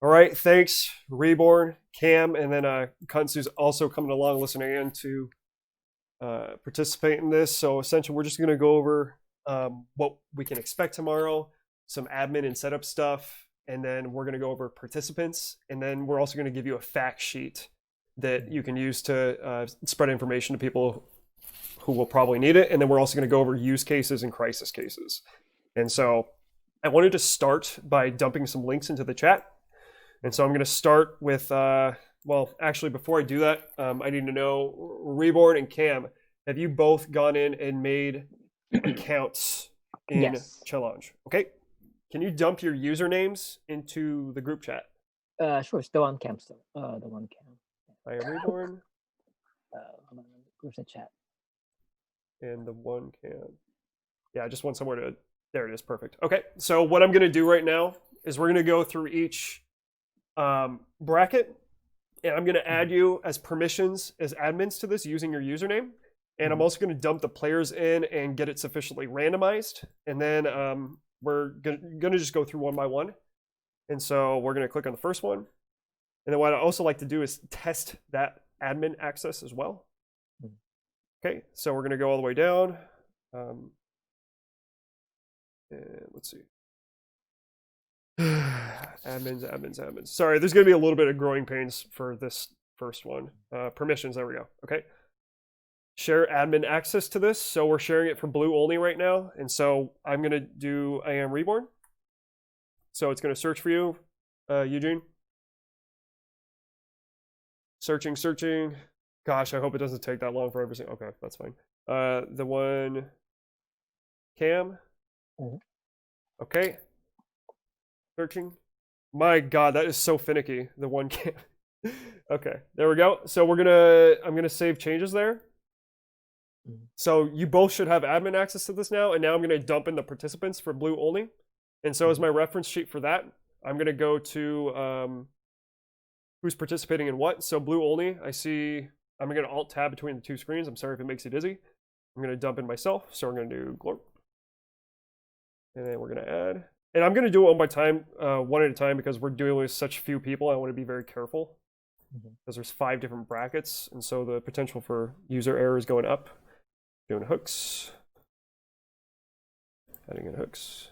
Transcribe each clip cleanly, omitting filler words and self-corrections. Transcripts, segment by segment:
All right, thanks, Reborn, Cam, and then Kunsu's also coming along, listening in to participate in this. So essentially, we're just going to go over what we can expect tomorrow, some admin and setup stuff, and then we're going to go over participants, and then we're also going to give you a fact sheet that you can use to spread information to people who will probably need it. And then we're also going to go over use cases and crisis cases. And so I wanted to start by dumping some links into the chat. And so I'm going to start with, well, actually, before I do that, I need to know, Reborn and Cam, have you both gone in and made accounts in Yes. Challenge? Okay. Can you dump your usernames into the group chat? Sure. It's the one cam still. The one cam. I am Reborn. Hold on, where's the chat? And the one Cam. Yeah, I just want somewhere to, there it is, perfect. Okay, so what I'm going to do right now is we're going to go through each bracket, and I'm going to add you as permissions as admins to this using your username. And I'm also going to dump the players in and get it sufficiently randomized. And then we're going to just go through one by one. And so we're going to click on the first one. And then what I also like to do is test that admin access as well. Okay, so we're going to go all the way down. And let's see. admins. Sorry, there's going to be a little bit of growing pains for this first one. Permissions, there we go. Okay. Share admin access to this. So we're sharing it for blue only right now. And so I'm going to do I am Reborn. So it's going to search for you, Eugene. Searching. Gosh, I hope it doesn't take that long for every single. Okay, that's fine. The one Cam. Okay. Searching. My God, that is so finicky. The one Cam. Okay, there we go. So I'm gonna save changes there. So you both should have admin access to this now, and now I'm gonna dump in the participants for blue only. And so as my reference sheet for that, I'm gonna go to who's participating in what. So blue only, I see. I'm gonna alt tab between the two screens. I'm sorry if it makes you dizzy. I'm gonna dump in myself. So we're gonna do glorp, and then we're gonna add. And I'm gonna do it one at a time, because we're dealing with such few people. I want to be very careful because there's 5 different brackets, and so the potential for user error is going up. Doing hooks, adding in hooks,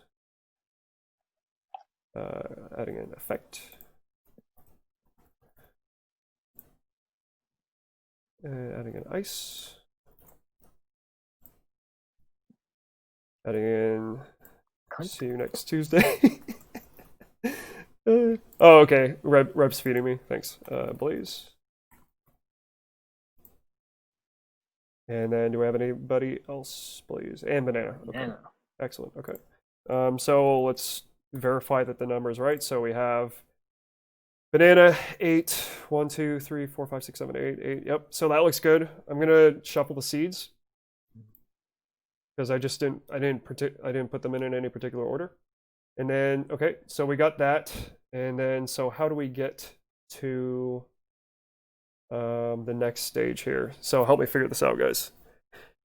adding in effect. Adding in ice. Adding in. See you next Tuesday. Oh, okay. Reb's feeding me. Thanks. Blaze. And then do we have anybody else? Blaze and Banana. Okay. Banana. Excellent. Okay. So let's verify that the number is right. So we have Banana 8, 1, 2, 3, 4, 5, 6, 7, 8, 8. Yep. So that looks good. I'm gonna shuffle the seeds because I didn't put them in any particular order. And then okay, so we got that. And then so how do we get to the next stage here? So help me figure this out, guys.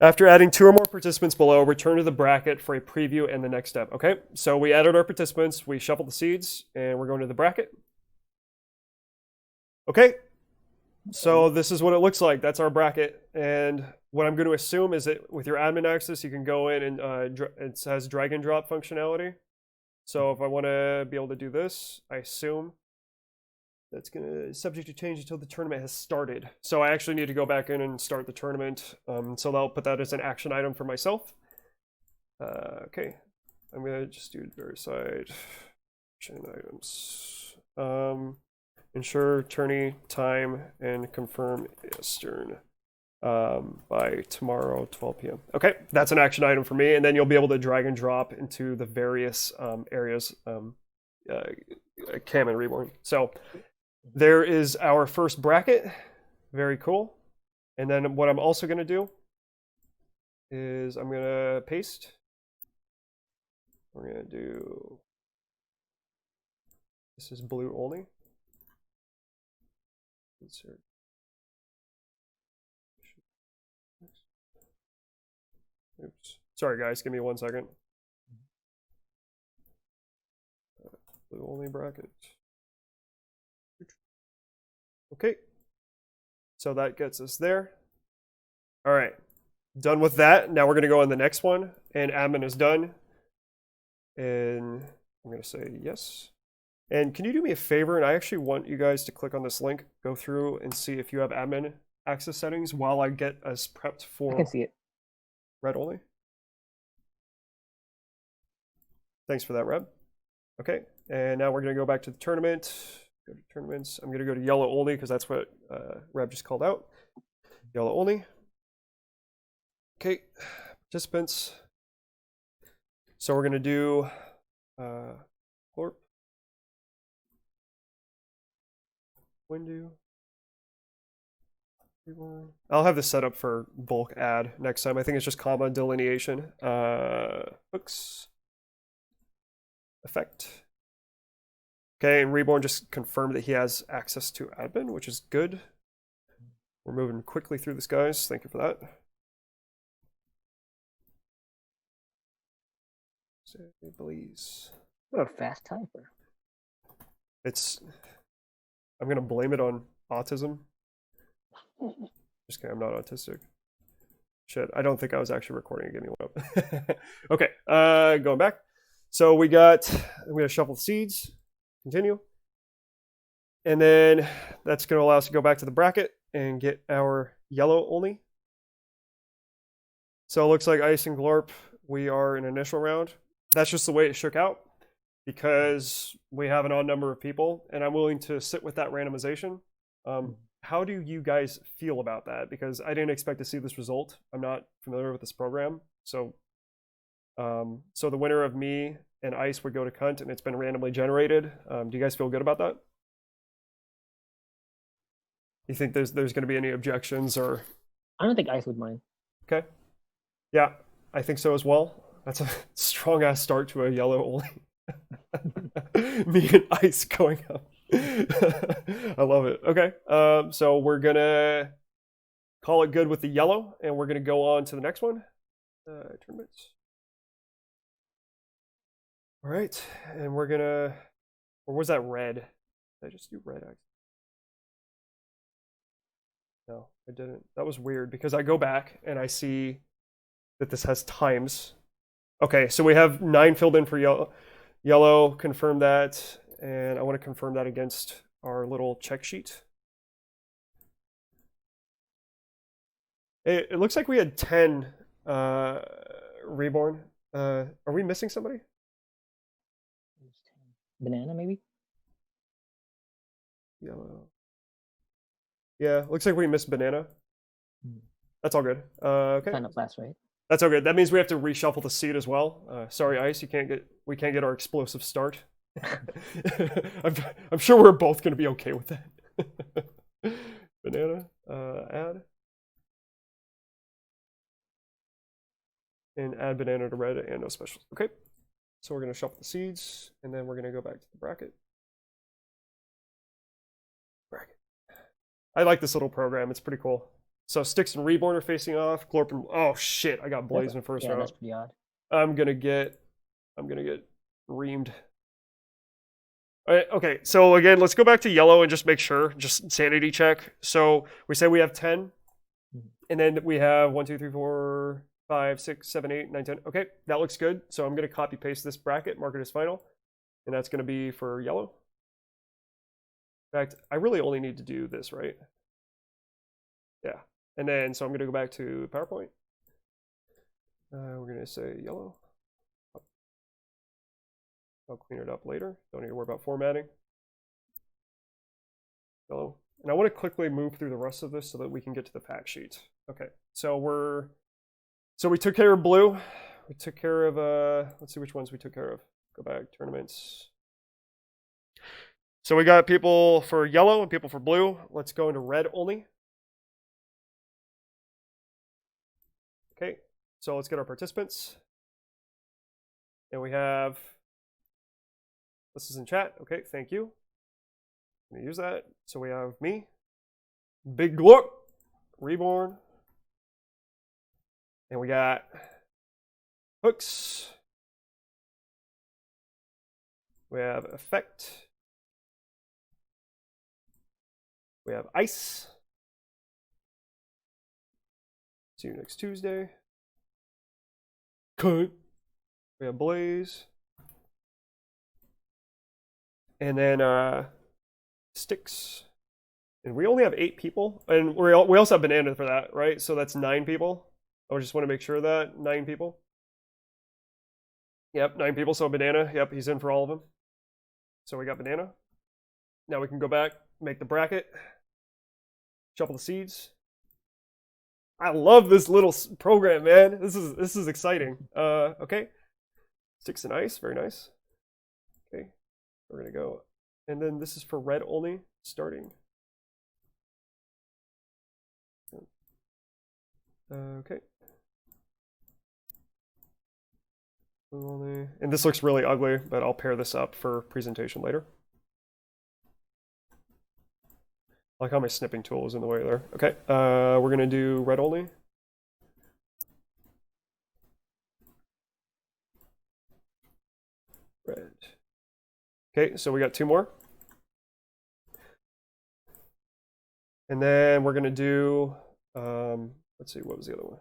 After adding 2 or more participants below, return to the bracket for a preview and the next step. Okay, so we added our participants, we shuffled the seeds, and we're going to the bracket. Okay, so this is what it looks like. That's our bracket. And what I'm going to assume is that with your admin access, you can go in and it has drag and drop functionality. So if I want to be able to do this, I assume that's going to subject to change until the tournament has started. So I actually need to go back in and start the tournament. So I'll put that as an action item for myself. Okay, I'm going to just do Verify action items. Ensure tourney time and confirm Eastern by tomorrow 12 p.m. Okay, that's an action item for me, and then you'll be able to drag and drop into the various areas, Cam and Reborn. So there is our first bracket. Very cool. And then what I'm also going to do is I'm going to paste. We're going to do, this is blue only. Insert. Oops. Sorry, guys. Give me 1 second. Blue only bracket. Okay. So that gets us there. All right. Done with that. Now we're going to go on the next one. And admin is done. And I'm going to say yes. And can you do me a favor? And I actually want you guys to click on this link, go through and see if you have admin access settings while I get us prepped for I can see it. red only. Thanks for that, Reb. Okay, and now we're going to go back to the tournament. Go to tournaments. I'm going to go to yellow only because that's what Reb just called out. Yellow only. Okay, participants. So we're going to do Glorp. Window. I'll have this set up for bulk add next time. I think it's just comma delineation. Hooks. Effect. Okay, and Reborn just confirmed that he has access to admin, which is good. We're moving quickly through this, guys. Thank you for that. Please. What a fast typer. It's. I'm gonna blame it on autism. Just kidding. I'm not autistic. Shit, I don't think I was actually recording. Give me one up. Okay, going back. So I'm gonna shuffle the seeds. Continue. And then that's gonna allow us to go back to the bracket and get our yellow only. So it looks like Ice and Glorp, we are in initial round. That's just the way it shook out because we have an odd number of people, and I'm willing to sit with that randomization. How do you guys feel about that? Because I didn't expect to see this result. I'm not familiar with this program. So so the winner of me and Ice would go to Cunt, and it's been randomly generated. Do you guys feel good about that? You think there's going to be any objections or? I don't think Ice would mind. Okay. Yeah, I think so as well. That's a strong ass start to a yellow only. Me and Ice going up. I love it. Okay. So we're gonna call it good with the yellow, and we're gonna go on to the next one. Tournaments. All right, and we're gonna. Or was that red? Did I just do red? No, I didn't. That was weird because I go back and I see that this has times. Okay, so we have 9 filled in for yellow. Yellow, confirm that, and I want to confirm that against our little check sheet. It looks like we had 10 reborn. Are we missing somebody? Banana, maybe? Yellow. Yeah, looks like we missed banana. That's all good. Okay. Sign up last, right? That's all good. That means we have to reshuffle the seed as well. Sorry, Ice, we can't get our explosive start. I'm sure we're both going to be okay with that. Banana, add. And add banana to red and no specials. Okay. So we're going to shuffle the seeds, and then we're going to go back to the bracket. I like this little program. It's pretty cool. So Styx and Reborn are facing off. Glorp and oh shit, I got Blazed in first round. That's pretty odd. I'm gonna get reamed. All right, okay, so again, let's go back to yellow and just make sure, just sanity check. So we say we have 10, and then we have 1, 2, 3, 4, 5, 6, 7, 8, 9, 10. Okay, that looks good. So I'm gonna copy paste this bracket, mark it as final, and that's gonna be for yellow. In fact, I really only need to do this, right? Yeah. And then, so I'm going to go back to PowerPoint. We're going to say yellow. I'll clean it up later. Don't need to worry about formatting. Yellow. And I want to quickly move through the rest of this so that we can get to the fact sheet. Okay. So we took care of blue. We took care of, let's see which ones we took care of. Go back, tournaments. So we got people for yellow and people for blue. Let's go into red only. Okay, so let's get our participants. And we have, this is in chat. Okay, thank you. I'm gonna use that. So we have me, Big Glorp, Reborn, and we got Hooks. We have Effect. We have ice. See you next Tuesday. Cut. We have blaze. And then sticks. And we only have 8 people. And we also have banana for that, right? So that's 9 people. I just want to make sure that 9 people. Yep, 9 people. So banana. Yep, he's in for all of them. So we got banana. Now we can go back, make the bracket, shuffle the seeds. I love this little program, man. This is exciting. Okay. Sticks and ice, very nice. Okay, we're gonna go, and then this is for red only, starting. Okay. Blue only, and this looks really ugly, but I'll pair this up for presentation later. I like how my snipping tool is in the way there. Okay, we're gonna do red only. Red. Okay, so we got 2 more. And then we're gonna do, let's see, what was the other one?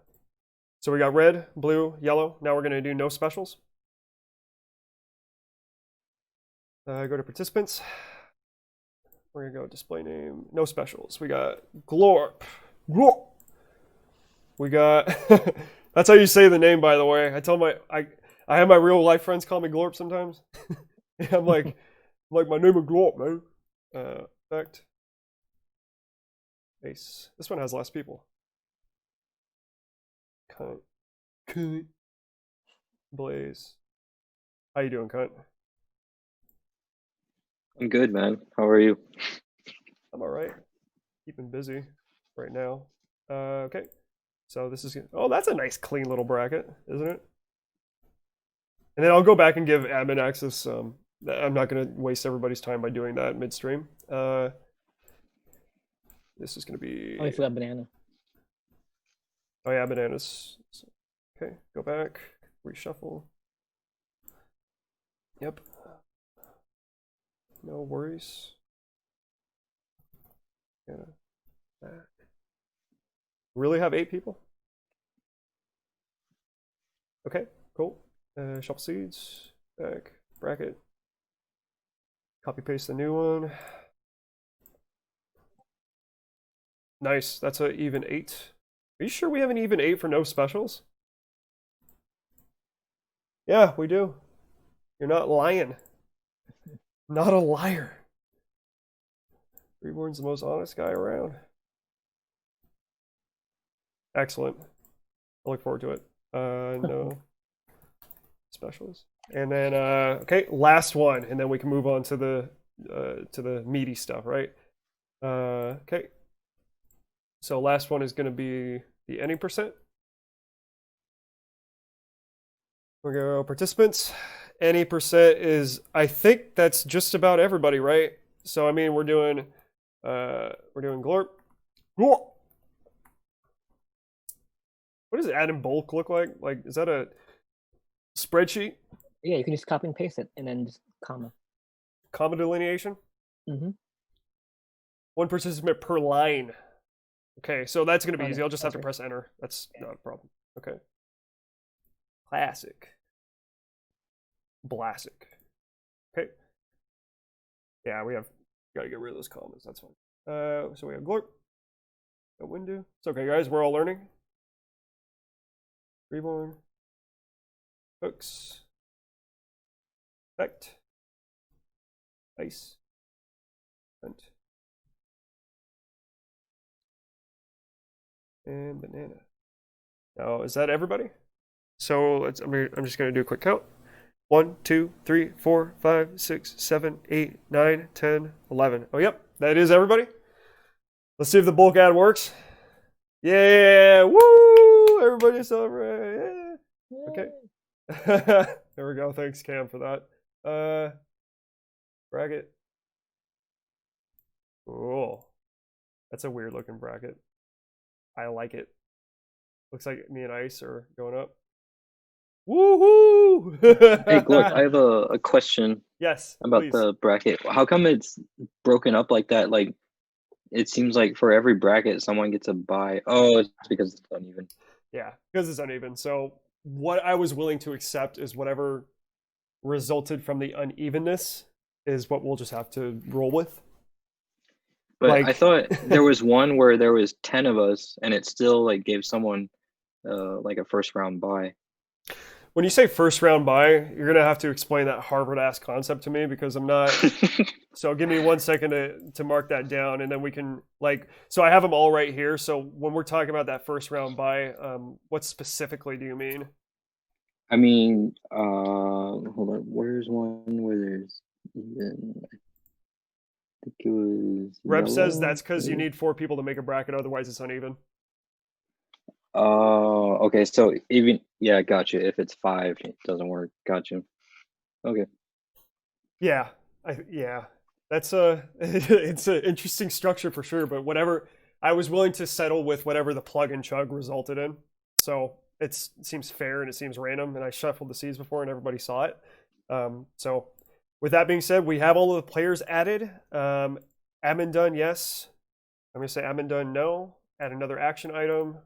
So we got red, blue, yellow. Now we're gonna do no specials. Go to participants. We're gonna go display name, no specials. We got Glorp. Glorp. We got, that's how you say the name, by the way. I have my real life friends call me Glorp sometimes. I'm like, my name is Glorp, man. Effect. Ace. This one has less people. Cunt. Blaze. How you doing, cunt? I'm good, man. How are you? I'm all right. Keeping busy right now. Okay. So this is, oh, that's a nice clean little bracket, isn't it? And then I'll go back and give admin access. I'm not going to waste everybody's time by doing that midstream. This is going to be. Oh, you forgot banana. Oh yeah, bananas. Okay, go back, reshuffle. Yep. No worries. Yeah. Back. Really have 8 people? Okay, cool. Shuffle seeds, back, bracket. Copy paste the new one. Nice, that's an even 8. Are you sure we have an even 8 for no specials? Yeah, we do. You're not lying. Not a liar. Reborn's the most honest guy around. Excellent. I look forward to it. No specials. And then okay, last one, and then we can move on to the meaty stuff, right? Okay. So last one is going to be the any percent. We're going to go participants. Any percent is, I think that's just about everybody, right? So I mean, we're doing Glorp. Glorp. What does add in bulk look like? Like, is that a spreadsheet? Yeah, you can just copy and paste it and then just comma. Comma delineation? Mm-hmm. 1 participant per line. Okay, so that's going to be easy. I'll just have to right. press enter. That's not a problem. Okay. Classic. Blassic. Okay. Yeah, we got to get rid of those commas. That's fine. So we have Glorp. Got Windu. It's okay, guys. We're all learning. Reborn. Hooks. Effect. Ice. Vent. And banana. Now, is that everybody? So I'm just going to do a quick count. 1, 2, 3, 4, 5, 6, 7, 8, 9, 10, 11. Oh, yep. That is everybody. Let's see if the bulk ad works. Yeah. Woo! Everybody celebrate. Yeah. Okay. There we go. Thanks, Cam, for that. Bracket. Cool. That's a weird looking bracket. I like it. Looks like me and Ice are going up. Woohoo! Hey, Glorp, I have a question. Yes, about please. the bracket. How come it's broken up like that? Like, it seems like for every bracket, someone gets a bye. Oh, it's because it's uneven. Yeah, because it's uneven. So what I was willing to accept is whatever resulted from the unevenness is what we'll just have to roll with. But I Like, thought there was one where there was 10 of us, and it still like gave someone like a first round bye. when you say first round bye, you're gonna have to explain that Harvard ass concept to me because I'm not. So give me 1 second to mark that down, and then we can like. So I have them all right here. So when we're talking about that first round bye, what specifically do you mean? I mean, hold on. Where's one where there's even? I think it was Reb says that's yellow. because you need 4 people to make a bracket, otherwise it's uneven. Oh, okay. So even yeah, gotcha. If it's 5, it doesn't work. Gotcha. Okay. Yeah, yeah. That's a it's an interesting structure for sure. But whatever, I was willing to settle with whatever the plug and chug resulted in. So it seems fair and it seems random. And I shuffled the seeds before and everybody saw it. So with that being said, we have all of the players added. Admin done, yes. I'm gonna say admin done, no. Add another action item.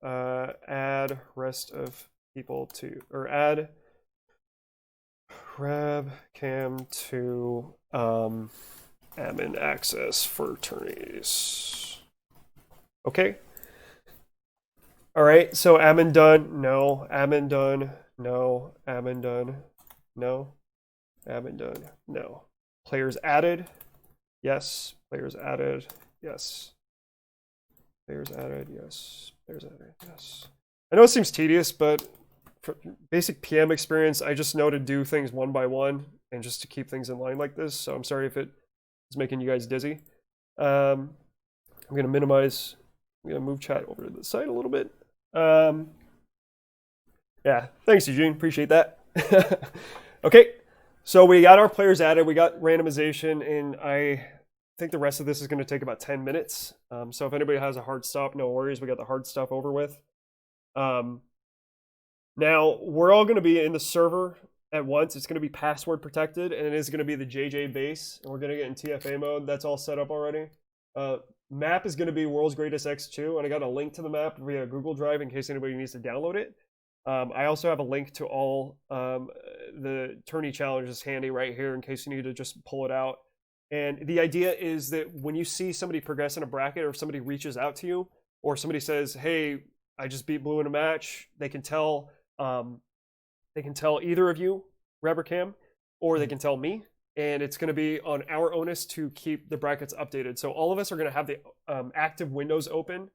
Add rest of people to, or add Grab cam to admin access for attorneys. Okay. All right. So admin done. No. Admin done. No. Admin done. No. Admin done. No. Players added. Yes. Players added. Yes. Players added. Yes. Players added. Yes. I know it seems tedious, but for basic PM experience, I just know to do things one by one and just to keep things in line like this. So I'm sorry if it is making you guys dizzy. I'm going to minimize. I'm going to move chat over to the side a little bit. Yeah, thanks, Eugene. Appreciate that. Okay, so we got our players added. We got randomization, and I think the rest of this is going to take about 10 minutes. So if anybody has a hard stop, no worries. We got the hard stuff over with. Now, we're all going to be in the server at once. It's going to be password protected, and it is going to be the JJ base, and we're going to get in TFA mode. That's all set up already. Map is going to be World's Greatest X2, and I got a link to the map via Google Drive in case anybody needs to download it. I also have a link to all the tourney challenges handy right here in case you need to just pull it out. And the idea is that when you see somebody progress in a bracket, or if somebody reaches out to you, or somebody says, "Hey, I just beat Blue in a match," they can tell either of you, Reb, Cam, or they can tell me, and it's going to be on our onus to keep the brackets updated. So all of us are going to have the active windows open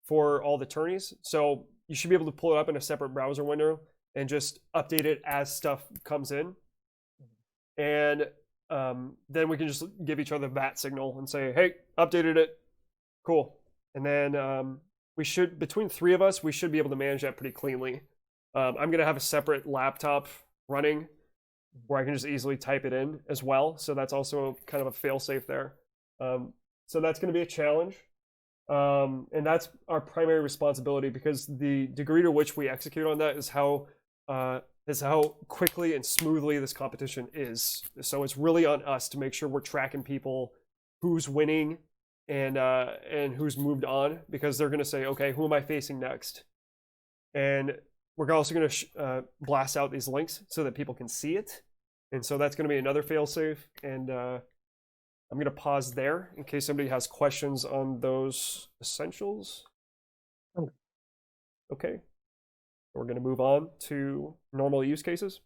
for all the tourneys. So you should be able to pull it up in a separate browser window and just update it as stuff comes in. And then we can just give each other that signal and say, "Hey, updated it, cool." And then we should, between 3 of us, we should be able to manage that pretty cleanly. I'm going to have a separate laptop running where I can just easily type it in as well. So that's also kind of a fail-safe there. So that's going to be a challenge. And that's our primary responsibility because the degree to which we execute on that is how quickly and smoothly this competition is. So it's really on us to make sure we're tracking people, who's winning and who's moved on, because they're going to say, "Okay, who am I facing next?" And we're also going to blast out these links so that people can see it. And so that's going to be another failsafe. And I'm going to pause there in case somebody has questions on those essentials. Okay. We're going to move on to normal use cases.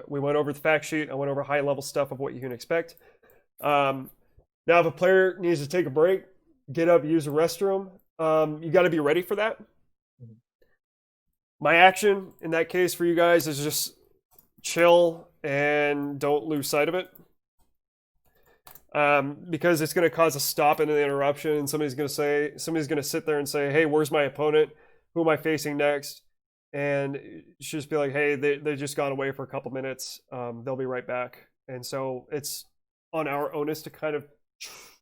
We went over the fact sheet. I went over high level stuff of what you can expect. Now, if a player needs to take a break, get up, use the restroom, you got to be ready for that. My action in that case for you guys is just chill and don't lose sight of it. Because it's going to cause a stop and an interruption, and somebody's going to sit there and say, "Hey, where's my opponent? Who am I facing next?" And you should just be like, "Hey, they just gone away for a couple minutes. They'll be right back." And so it's on our onus to kind of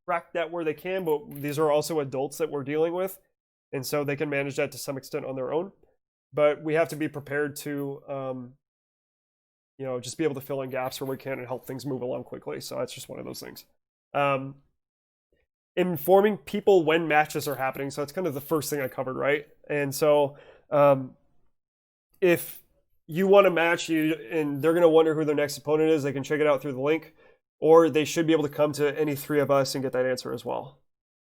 track that where they can, but these are also adults that we're dealing with, and so they can manage that to some extent on their own. But we have to be prepared to, just be able to fill in gaps where we can and help things move along quickly. So that's just one of those things. informing people when matches are happening. So that's kind of the first thing I covered, right? And so if you want to match you and they're going to wonder who their next opponent is, they can check it out through the link, or they should be able to come to any three of us and get that answer as well.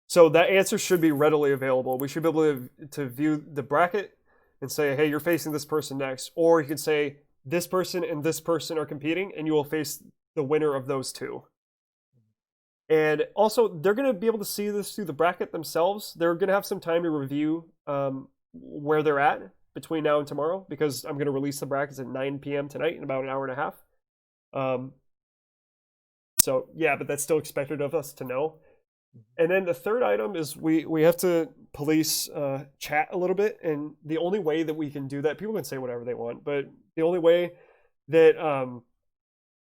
So that answer should be readily available. We should be able to view the bracket and say, hey, you're facing this person next. Or you could say, this person and this person are competing, and you will face the winner of those two. And also, they're going to be able to see this through the bracket themselves. They're going to have some time to review where they're at between now and tomorrow, because I'm going to release the brackets at 9 p.m. tonight in about an hour and a half. So, yeah, but that's still expected of us to know. And then the third item is we have to police chat a little bit. And the only way that we can do that, people can say whatever they want, but the only way that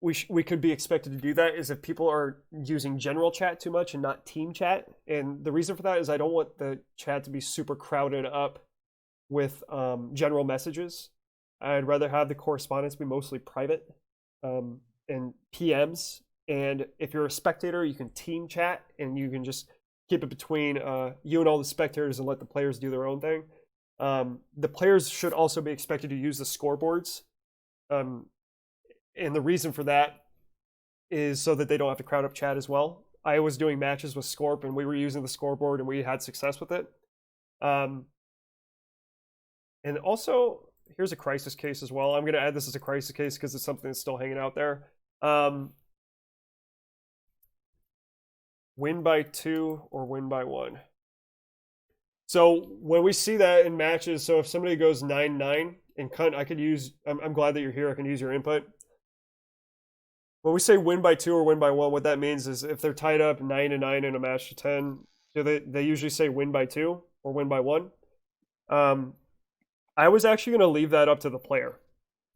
we could be expected to do that is if people are using general chat too much and not team chat. And the reason for that is I don't want the chat to be super crowded up with general messages. I'd rather have the correspondence be mostly private and PMs. And if you're a spectator, you can team chat and you can just keep it between you and all the spectators and let the players do their own thing. The players should also be expected to use the scoreboards. And the reason for that is so that they don't have to crowd up chat as well. I was doing matches with Scorp and we were using the scoreboard and we had success with it. And also, here's a crisis case as well. I'm going to add this as a crisis case because it's something that's still hanging out there. Win by 2 or win by 1. So when we see that in matches, so if somebody goes 9-9, and I could use, I'm glad that you're here, I can use your input. When we say win by 2 or win by 1, what that means is if they're tied up 9-9 in a match to 10, do they usually say win by 2 or win by 1? I was actually going to leave that up to the player,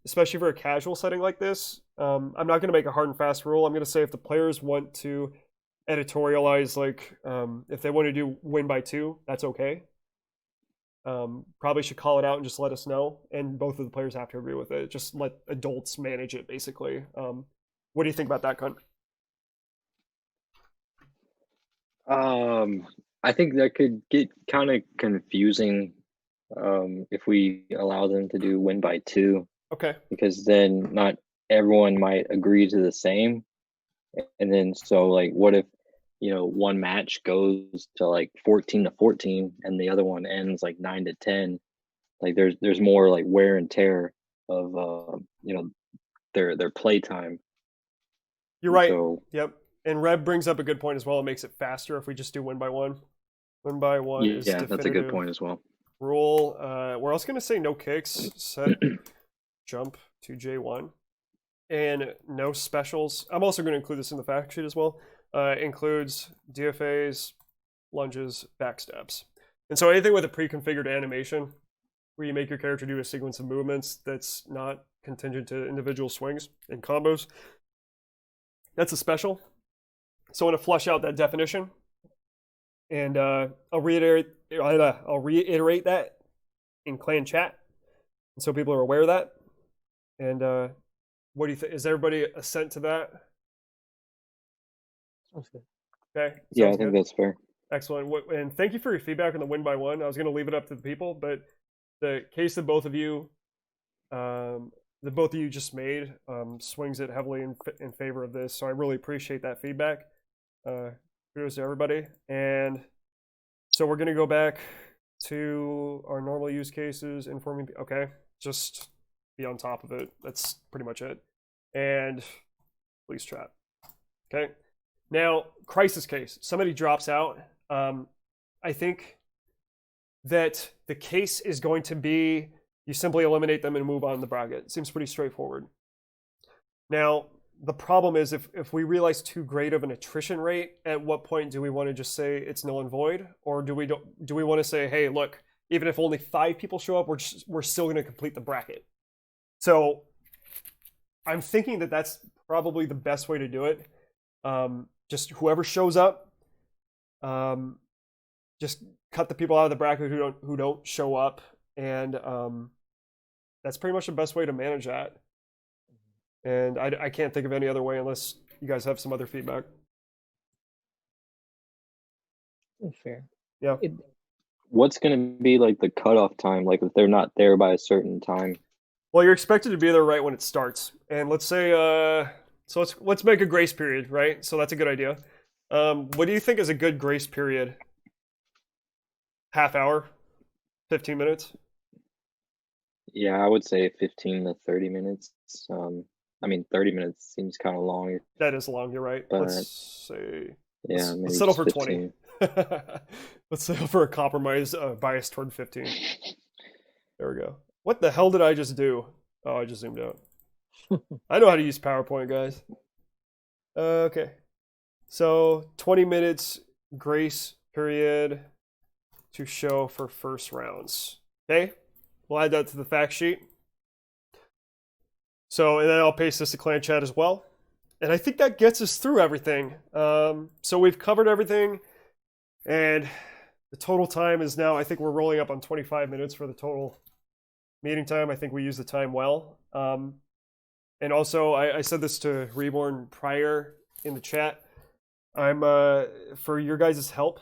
especially for a casual setting like this. I'm not going to make a hard and fast rule. I'm going to say if the players want to editorialize, like if they want to do win by 2, that's okay. Probably should call it out and just let us know, and both of the players have to agree with it. Just let adults manage it, basically. What do you think about that, Cunt? I think that could get kind of confusing if we allow them to do win by 2. Okay. Because then not everyone might agree to the same. And then so like what if one match goes to like 14-14 and the other one ends like 9-10? Like there's more like wear and tear of their play time. You're right. So, yep. And Reb brings up a good point as well. It makes it faster if we just do win by 1. Win by 1 is yeah, that's a good point as well. Rule. We're also gonna say no kicks. Set jump to J1. And no specials. I'm also going to include this in the fact sheet as well. Includes DFAs, lunges, backstabs. And so anything with a pre-configured animation where you make your character do a sequence of movements that's not contingent to individual swings and combos, that's a special. So I want to flush out that definition. And I'll reiterate that in clan chat. And so people are aware of that. And what do you think? Is everybody assent to that? Sounds good. Okay. Yeah, I think that's fair. Excellent. And thank you for your feedback on the win by 1. I was going to leave it up to the people, but the case that both of you just made swings it heavily in favor of this. So I really appreciate that feedback. Kudos to everybody. And so we're going to go back to our normal use cases, informing. Okay, just be on top of it. That's pretty much it. And police trap. Okay. Now, crisis case. Somebody drops out. I think that the case is going to be you simply eliminate them and move on the bracket. It seems pretty straightforward. Now, the problem is if we realize too great of an attrition rate, at what point do we want to just say it's null and void? Or do we want to say, hey, look, even if only 5 people show up, we're still going to complete the bracket? So I'm thinking that that's probably the best way to do it. Just whoever shows up, just cut the people out of the bracket who don't show up, and that's pretty much the best way to manage that. And I can't think of any other way unless you guys have some other feedback. Fair. Yeah. What's gonna be like the cutoff time? Like if they're not there by a certain time? Well, you're expected to be there right when it starts, and let's say, so let's make a grace period, right? So that's a good idea. What do you think is a good grace period? Half hour, 15 minutes. Yeah, I would say 15 to 30 minutes. I mean, 30 minutes seems kind of long, That is long. You're right. but Let's say yeah, let's maybe settle just for 20. 15. Let's settle for a compromise bias toward 15. There we go. What the hell did I just do? Oh, I just zoomed out. I know how to use PowerPoint, guys. Okay. So 20 minutes grace period to show for first rounds. Okay. We'll add that to the fact sheet. So, and then I'll paste this to clan chat as well. And I think that gets us through everything. So we've covered everything. And the total time is now, I think we're rolling up on 25 minutes for the total meeting time. I think we used the time well. And also, I said this to Reborn prior in the chat. I'm, for your guys' help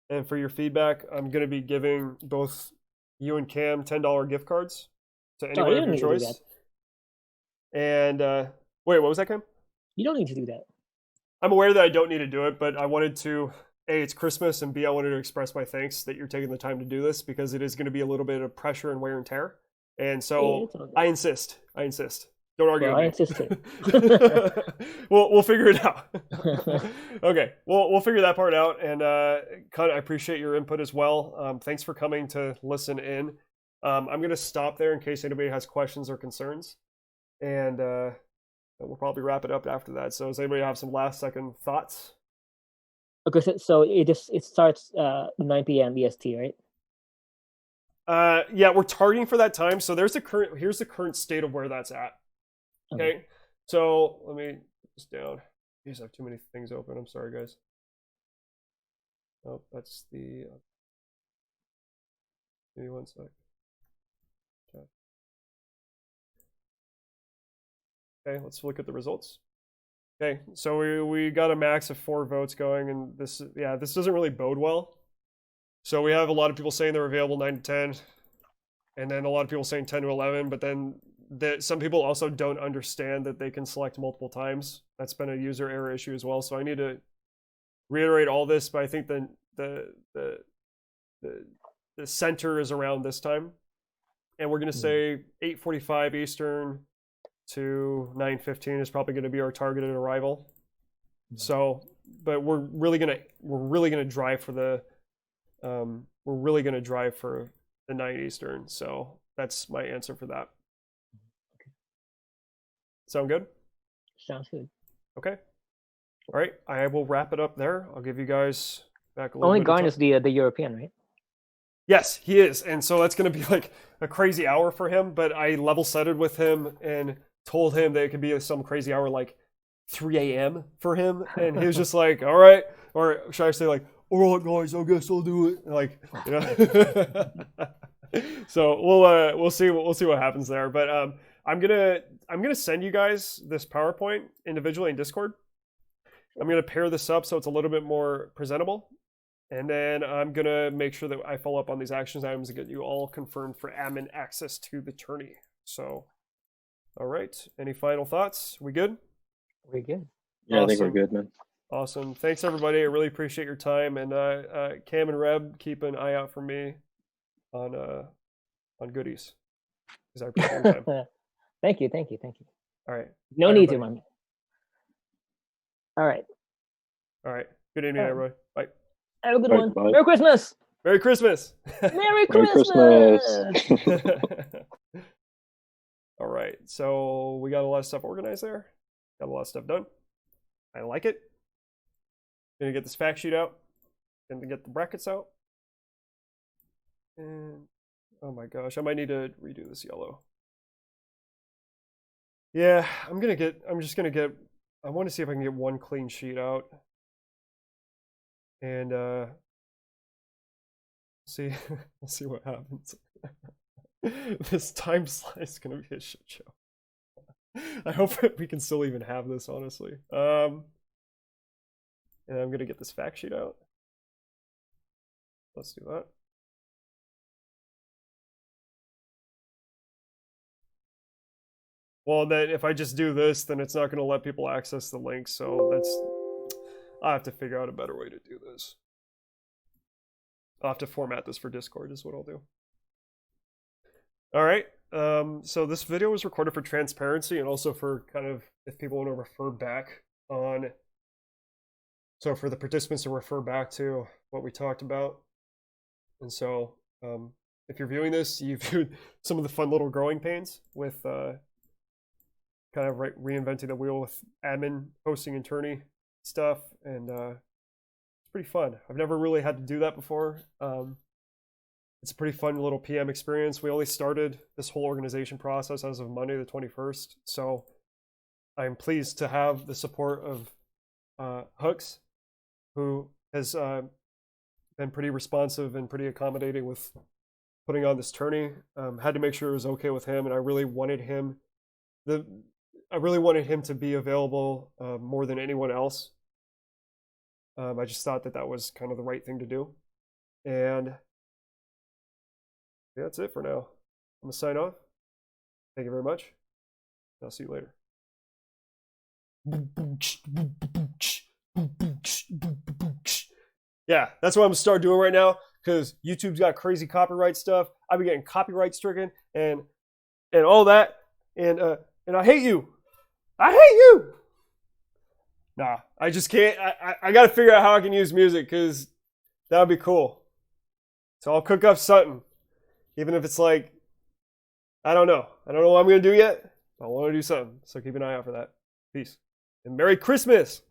and for your feedback, I'm going to be giving both you and Cam $10 gift cards to anyone of your choice. And, wait, what was that, Cam? You don't need to do that. I'm aware that I don't need to do it, but I wanted to, A, it's Christmas, and B, I wanted to express my thanks that you're taking the time to do this because it is going to be a little bit of pressure and wear and tear. And so I insist. Don't argue with me. I insisted. We'll figure it out. Okay, we'll figure that part out. And Cut, I appreciate your input as well. Thanks for coming to listen in. I'm going to stop there in case anybody has questions or concerns. And we'll probably wrap it up after that. So does anybody have some last second thoughts? Okay, so it starts 9 p.m. EST, right? Yeah, we're targeting for that time. So here's the current state of where that's at. Okay. So let me put this down. Jeez, I have too many things open. I'm sorry, guys. Oh, that's the. Give me one sec. Okay, let's look at the results. Okay, so we got a max of 4 votes going, and this doesn't really bode well. So we have a lot of people saying they're available 9 to 10, and then a lot of people saying 10 to 11, but then some people also don't understand that they can select multiple times. That's been a user error issue as well. So I need to reiterate all this, but I think the center is around this time, and we're going to say 8:45 Eastern to 9:15 is probably going to be our targeted arrival. So, but we're really gonna drive for the 9 Eastern. So that's my answer for that. Sound good? Sounds good. Okay. All right. I will wrap it up there. I'll give you guys back a little Only bit. Garn is the European, right? Yes, he is. And so that's going to be like a crazy hour for him. But I level setted with him and told him that it could be some crazy hour like 3 a.m. for him. And he was just like, all right. Or should I say like, all right, guys, I guess I'll do it. Like, you know. So we'll see what happens there. But I'm gonna send you guys this PowerPoint individually in Discord. I'm gonna pair this up so it's a little bit more presentable, and then I'm gonna make sure that I follow up on these actions items and get you all confirmed for admin access to the tourney. So, all right. Any final thoughts? We good? We're good. Yeah, awesome. I think we're good, man. Awesome. Thanks everybody. I really appreciate your time. And Cam and Reb, keep an eye out for me on goodies. Because I appreciate your time. Thank you. All right. No need to, man. All right. Good evening, everybody. Bye. Have a good one. Bye. Merry Christmas. Merry Christmas. Merry Christmas. All right. So we got a lot of stuff organized there. Got a lot of stuff done. I like it. Gonna get this fact sheet out. Gonna get the brackets out. And oh my gosh, I might need to redo this yellow. Yeah, I want to see if I can get one clean sheet out. And we'll see what happens. This time slide is gonna be a shit show. I hope we can still even have this, honestly. And I'm gonna get this fact sheet out. Let's do that. Well, then if I just do this, then it's not going to let people access the link. So I have to figure out a better way to do this. I'll have to format this for Discord is what I'll do. All right. So this video was recorded for transparency and also for kind of if people want to refer back on. So for the participants to refer back to what we talked about. And so if you're viewing this, you viewed some of the fun little growing pains with kind of reinventing the wheel with admin, hosting, and tourney stuff. And it's pretty fun. I've never really had to do that before. It's a pretty fun little PM experience. We only started this whole organization process as of Monday the 21st. So I'm pleased to have the support of Hooks, who has been pretty responsive and pretty accommodating with putting on this tourney. Had to make sure it was okay with him, and I really wanted him to be available more than anyone else. I just thought that was kind of the right thing to do. And yeah, that's it for now. I'm going to sign off. Thank you very much. I'll see you later. Yeah, that's what I'm going to start doing right now because YouTube's got crazy copyright stuff. I've been getting copyright stricken and all that. And I hate you. I hate you. Nah, I just can't. I got to figure out how I can use music because that would be cool. So I'll cook up something. Even if it's like, I don't know. I don't know what I'm going to do yet. I want to do something. So keep an eye out for that. Peace. And Merry Christmas.